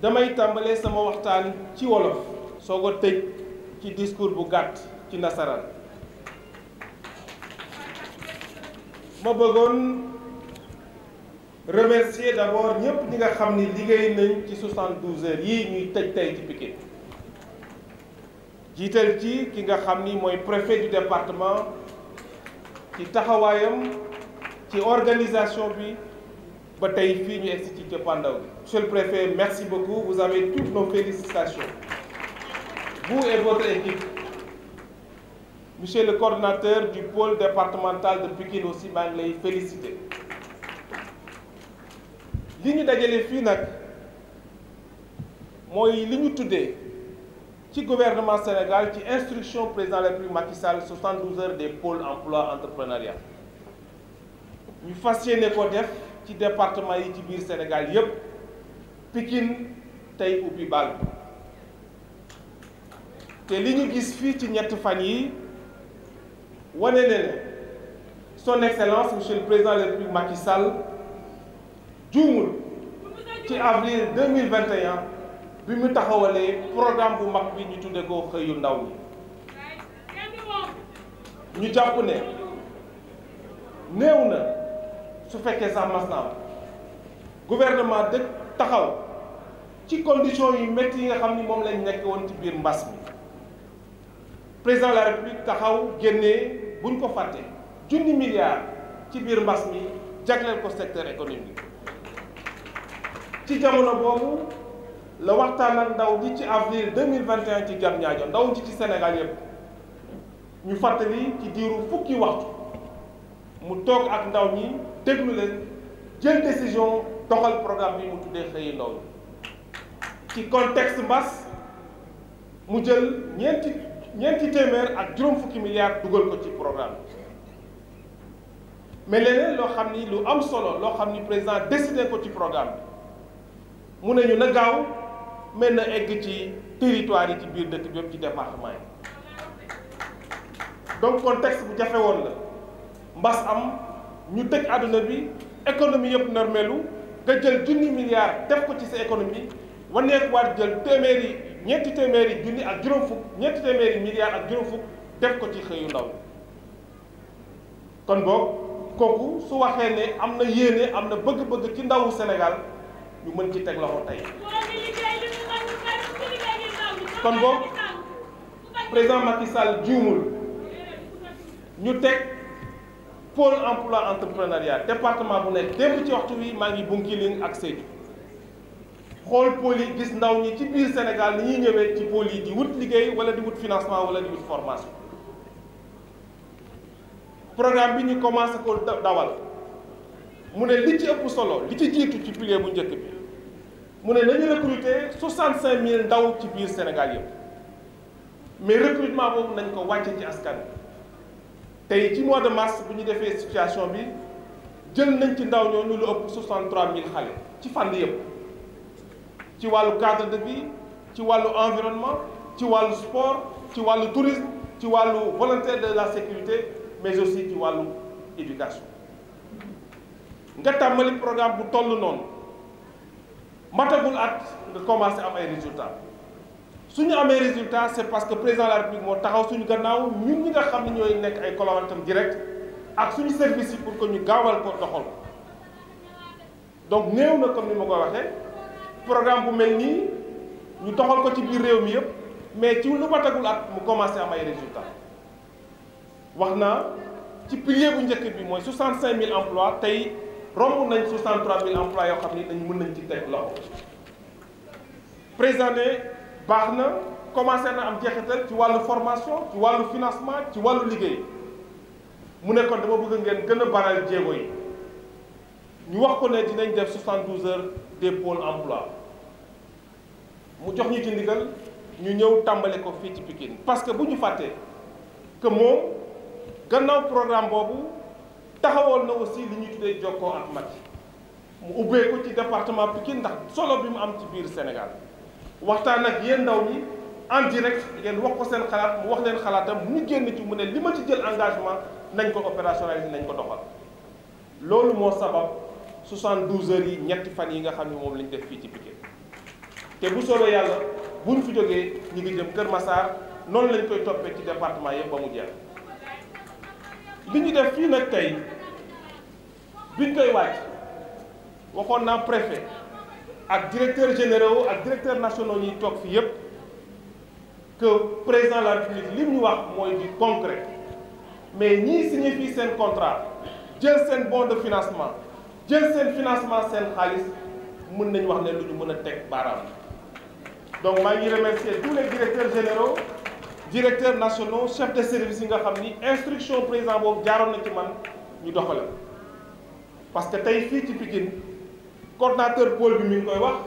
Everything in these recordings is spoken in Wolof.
damay tàmbalee sama waxtaan ci wolof soog a tëj ci discours bu gàtt ci nasaraan. ma bëggoon remercier d'abord ñëpp ñi nga xam ni liggéey nañ ci 72 heures yii ñuy tëj tey ci Pikine jiital ci ki nga xam ni mooy préfet du département ci taxawaayam ci organisation bi ba tey fii ñu egsi ci cappaandaw bi. Monsieur le préfet, merci beaucoup, vous avez toutes nos félicitations, vous et votre équipe. Monsieur le coordonnateur du pôle départemental de Pikine aussi maa ngi lay féliciter. li ñu dajale fii nag mooy li ñu tuddee ci gouvernement Sénégal ci instruction président de la République Macky Sall 72 heures des pôles emploi entrepreneuriat ñu fas yéene ko def ci département yi ci biir Sénégal yépp Pikine tey ubbi bal te li ñu gis fii ci ñett fan yi wane ne son excellence monsieur le président de la République Macky Sall juumul ci avril 2021 bi mu taxawalee programme bu mag bi ñu tudde ko xëyu ndaw ñi ñu jàpp ne néew na su fekkee sax mas na am gouvernement dëkk taxaw ci conditions yu métti yi nga xam ni moom lañ nekk woon ci biir mbas mi président de la République taxaw génnee buñ ko fàtte 1 milliard ci biir mbas mi jagleel ko secteur économique ci jamono boobu la waxtaan ak ndaw ñi ci avril 2021 ci Diamniadio ndaw ñi ci Sénégal yépp ñu fàttali ci diiru fukki waxtu mu toog ak ndaw ñi déglu leen jël décision doxal programme bi mu tuddee xëyi ndaw ñi ci contexte mbas mu jël ñeenti téeméer ak juróom fukki milliards dugal ko ci programme mais leneen loo xam ni lu am solo loo xam ni président décidé ko ci programme bi mu ne ñu na gaaw mel na egg ci territoire yi ci biir dëkk bi yëpp ci département yi donc contexte bu jafe woon la mbas am ñu tëj àdduna bi économie yëpp normelu nga jël 1 milliard def ko ci sa économie waneekuwaat jël ñeenti téeméeri junni ak juróom fukk ñeenti téeméeri milliards ak juróom fukk def ko ci xëyu ndaw kon boog kooku su waxee ne am na yéene am na bëgg-bëgg ci ndawu Sénégal ñu mën ci teg loxo tey kon boog président Macky Sall juumul ñu teg pôle emploi entrepreneuriat département bu nekk démb ci waxtu wi maa ngi Bunkiling ak Sédhiou xool pôle yi gis ndaw ñi ci biir Sénégal ni ñuy ñëwee ci pôle yi di wut liggéey wala di wut financement wala di wut formation programme bi ñu commencé ko dawal mu ne li ci ëpp solo li ci jiitu ci pilier bu njëkk bi mu ne nañu recruter 65000 ndaw ci biir Sénégal yëpp mais recrutement boobu nañ ko wàcce ci askan tey ci mois de mars bu ñu defee situation bi jël nañ ci ndaw ñooñu lu ëpp 63000 xale ci fànn yëpp ci wàllu cadre de vie ci wàllu environnement ci wàllu sport ci wàllu tourisme ci wàllu volontaire de la sécurité mais aussi ci wàllu éducation nga tàmbali programme bu toll noonu matagul at nga commencé am ay résultats su ñu amee résultats c'est parce que président de la République moo taxaw suñu gannaaw ñun ñi nga xam ne ñooy nekk ay collaborateurs direct ak suñu service yi pour que ñu gaawal ko doxal donc néew na comme ni ma ko waxee programme bu mel nii ñu doxal ko ci biir réew mi yëpp mais ci lu matagul at mu commencé am ay résultats wax naa ci pilier bu njëkk bi mooy 65000 emplois tey romb nañ 63000 emplois yoo xam ni dañ mën nañ ci teg loxo président ne baax na commencé na am jeexital ci wàllu formation ci wàllu financement ci wàllu liggéey mu ne kon dama bëgg ngeen gën a baral jéego yi ñu wax ko ne dinañ def 72 heures des pôles emploi mu jox ñu ci ndigal ñu ñëw tàmbale ko fii ci Pikine parce que bu ñu fàttee que moom gannaaw programme boobu taxawal na aussi li ñuy tuddee jokkoo ak Macky mu ubbee ko ci département Pikine ndax solo bi mu am ci biir Sénégal waxtaan ak yéen ndaw ñi en direct ngeen wax ko seen xalaat mu wax leen xalaatam ñu génn ci mu ne li ma ci jël engagement nañ ko opérationnaliser nañ ko doxal loolu moo sabab 72 heures yi ñetti fan yi nga xam ne moom lañ def fii ci Pikine te bu soobee yàlla buñ fi jógee ñu ngi jëm Kër Massar noonu lañ koy toppee ci département yëpp ba mu jeex. li ñu def fii nag tey biñ koy wàcc waxoon naa préfet ak directeurs généraux ak directeurs nationaux ñuy toog fii yëpp que président de la République li ñu wax mooy du concret mais ñii signé fii seen contrat jël seen bon de financement jël seen financement seen xaalis mën nañu wax ne lu ñu mën a teg baaraam. donc maa ngi remercier tous les directeurs généraux directeurs nationaux chefs de service yi nga xam ni instruction président boobu jaaroon na ci man ñu doxale parce que tey fii ci Pikine coordonnateur pôle bi mi ngi koy wax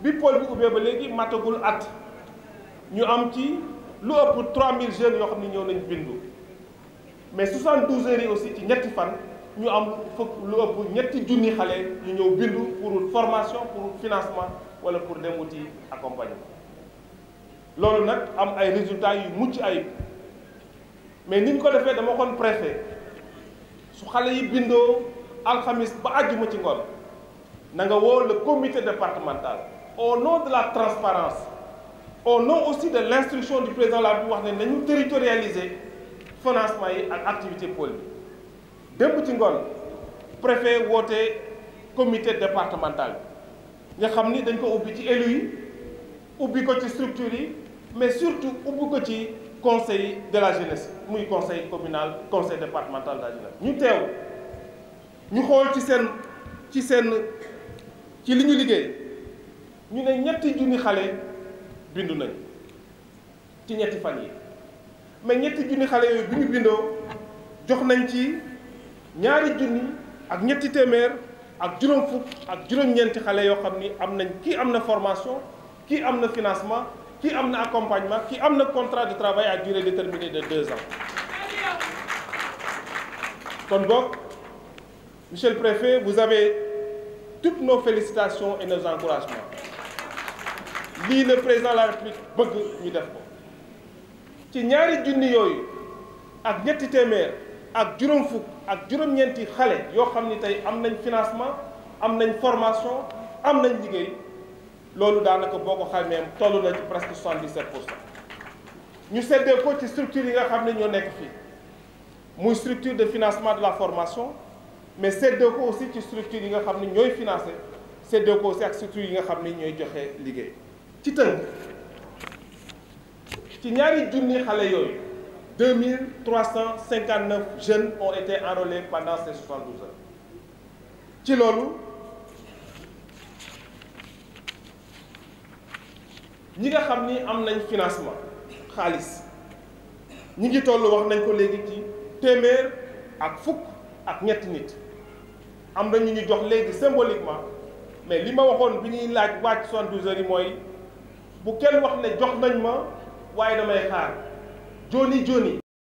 bi pôle bi ubbee ba léegi matagul at ñu am ci lu ëpp 3000 jeunes yoo xam ni ñëw nañ bindu mais 72 heures yi aussi ci ñetti fan ñu am fukk lu ëpp ñetti junni xale ñu ñëw bindu pour formation pour financement wala pour dem wuti accompagnement loolu nag am ay résultats yu mucc ayib mais ni ñu ko defee dama xoon préfet su xale yi bindoo alxamis ba àjjuma ci ngoon na nga woo le comité départemental au nom de la transparence au nom aussi de l'instruction du président la bi wax ne nañu territorialiser financement yi ak activité pôle bi démb ci ngoon préfet woote comité départemental bi nga xam ni dañ ko ubbi ci élus yi ubbi ko ci structures yi mais surtout ubbi ko ci conseil de la jeunesse muy conseil communal conseil départemental de la jeunesse ñu teew ñu xool ci li ñu liggéey ñu ne ñetti junni xale bindu nañ ci ñetti fan yi mais ñetti junni xale yooyu bi ñu bindoo jox nañ ci ñaari junni ak ñetti téeméer ak juróom fukk ak juróom-ñeenti xale yoo xam ni am nañ kii am na formation kii am na financement kii am na accompagnement kii am na contrat de travail à durée déterminée de 2 ans kon boog monsieur le préfet vous avez toutes nos félicitations et nos encouragements lii le président de la République bëgg ñu def ko ci ñaari junni yooyu ak ñetti téeméer ak juróom fukk ak juróom-ñeenti xale yoo xam ni tey am nañ financement am nañ formation am nañ liggéey loolu daanaka boo ko xamee toll na ci presque 77%. ñu seddee ko ci structure yi nga xam ne ñoo nekk fii muy structure de financement de la formation mais seddee ko aussi ci structure yi nga xam ne ñooy financé seddee ko aussi ak structure yi nga xam ne ñooy joxe liggéey. ci tënk ci ñaari junni xale yooyu 2359 jeunes ont été enrôlés pendant ces 72 heures ci loolu ñi nga xam ni am nañ financement xaalis ñi ngi toll wax nañ ko léegi ci téeméer ak fukk ak ñetti nit am na ñu ñu jox léegi symboliquement mais li ma waxoon bi ñuy laaj wàcc 72 heures yi mooy bu kenn wax ne jox nañ ma waaye damay xaar joni